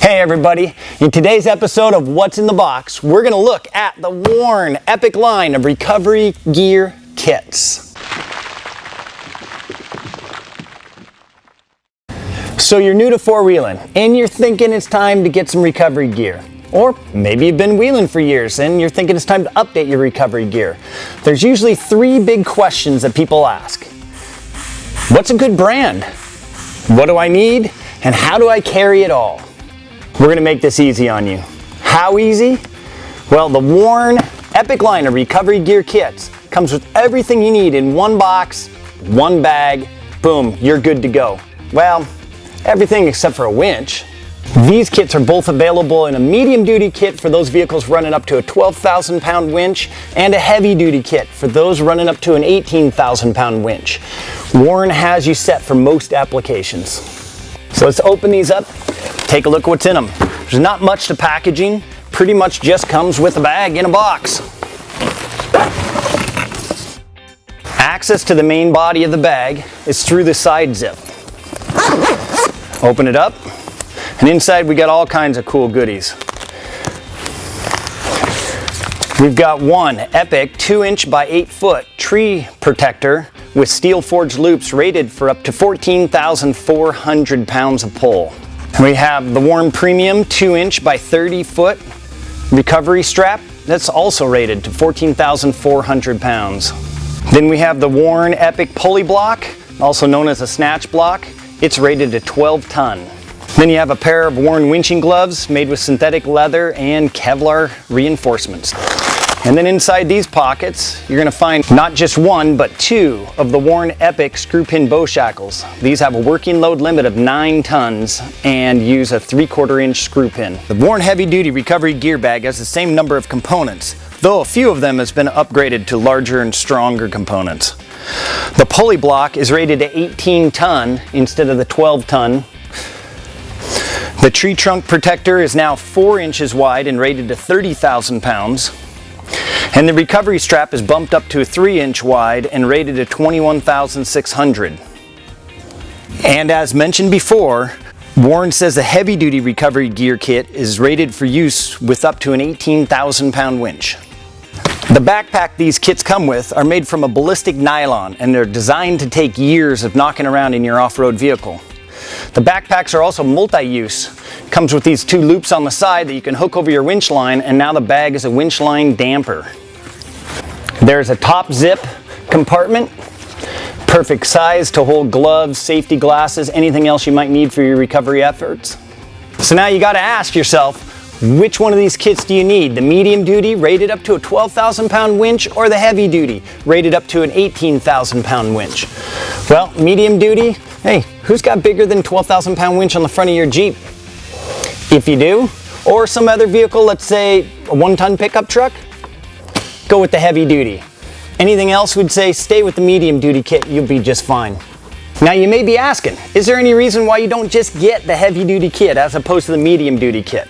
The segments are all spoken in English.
Hey everybody, in today's episode of What's in the Box, we're going to look at the Warn Epic line of recovery gear kits. So you're new to four-wheeling and you're thinking it's time to get some recovery gear. Or maybe you've been wheeling for years and you're thinking it's time to update your recovery gear. There's usually three big questions that people ask. What's a good brand? What do I need? And how do I carry it all? We're going to make this easy on you. How easy? Well, the Warn Epic line of recovery gear kits comes with everything you need in one box, one bag, boom, you're good to go. Well, everything except for a winch. These kits are both available in a medium-duty kit for those vehicles running up to a 12,000-pound winch and a heavy-duty kit for those running up to an 18,000-pound winch. Warn has you set for most applications. So let's open these up, take a look at what's in them. There's not much to packaging, pretty much just comes with a bag in a box. Access to the main body of the bag is through the side zip. Open it up, and inside we got all kinds of cool goodies. We've got one Epic 2-inch by 8-foot tree protector with steel forged loops rated for up to 14,400 pounds of pull. We have the Warn Premium 2-inch by 30-foot recovery strap that's also rated to 14,400 pounds. Then we have the Warn Epic Pulley Block, also known as a Snatch Block. It's rated to 12 ton. Then you have a pair of Warn Winching Gloves made with synthetic leather and Kevlar reinforcements. And then inside these pockets, you're going to find not just one, but two of the Warn Epic screw pin bow shackles. These have a working load limit of 9 tons and use a 3/4 inch screw pin. The Warn heavy duty recovery gear bag has the same number of components, though a few of them has been upgraded to larger and stronger components. The pulley block is rated to 18 ton instead of the 12 ton. The tree trunk protector is now 4 inches wide and rated to 30,000 pounds. And the recovery strap is bumped up to a 3-inch wide and rated to 21,600. And as mentioned before, Warn says the heavy duty recovery gear kit is rated for use with up to an 18,000 pound winch. The backpack these kits come with are made from a ballistic nylon and they're designed to take years of knocking around in your off-road vehicle. The backpacks are also multi-use. Comes with these 2 loops on the side that you can hook over your winch line, and now the bag is a winch line damper. There's a top zip compartment, perfect size to hold gloves, safety glasses, anything else you might need for your recovery efforts. So now you got to ask yourself, which one of these kits do you need? The medium duty rated up to a 12,000 pound winch or the heavy duty rated up to an 18,000 pound winch? Well, medium duty, hey, who's got bigger than 12,000 pound winch on the front of your Jeep? If you do, or some other vehicle, let's say a 1-ton pickup truck, go with the heavy duty. Anything else would say stay with the medium duty kit, you'll be just fine. Now you may be asking, is there any reason why you don't just get the heavy duty kit as opposed to the medium duty kit?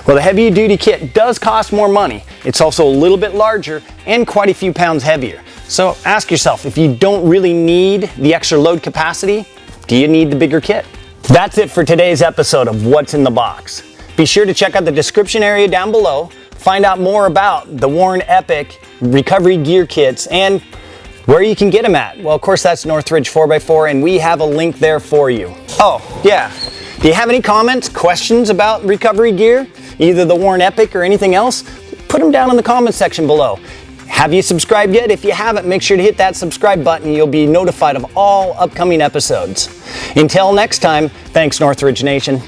Well, the heavy duty kit does cost more money. It's also a little bit larger and quite a few pounds heavier. So ask yourself, if you don't really need the extra load capacity, do you need the bigger kit? That's it for today's episode of What's in the Box. Be sure to check out the description area down below, find out more about the Warn Epic recovery gear kits and where you can get them at. Well, of course, that's Northridge 4x4, and we have a link there for you. Oh, yeah. Do you have any comments, questions about recovery gear, either the Warn Epic or anything else? Put them down in the comments section below. Have you subscribed yet? If you haven't, make sure to hit that subscribe button. You'll be notified of all upcoming episodes. Until next time, thanks Northridge Nation.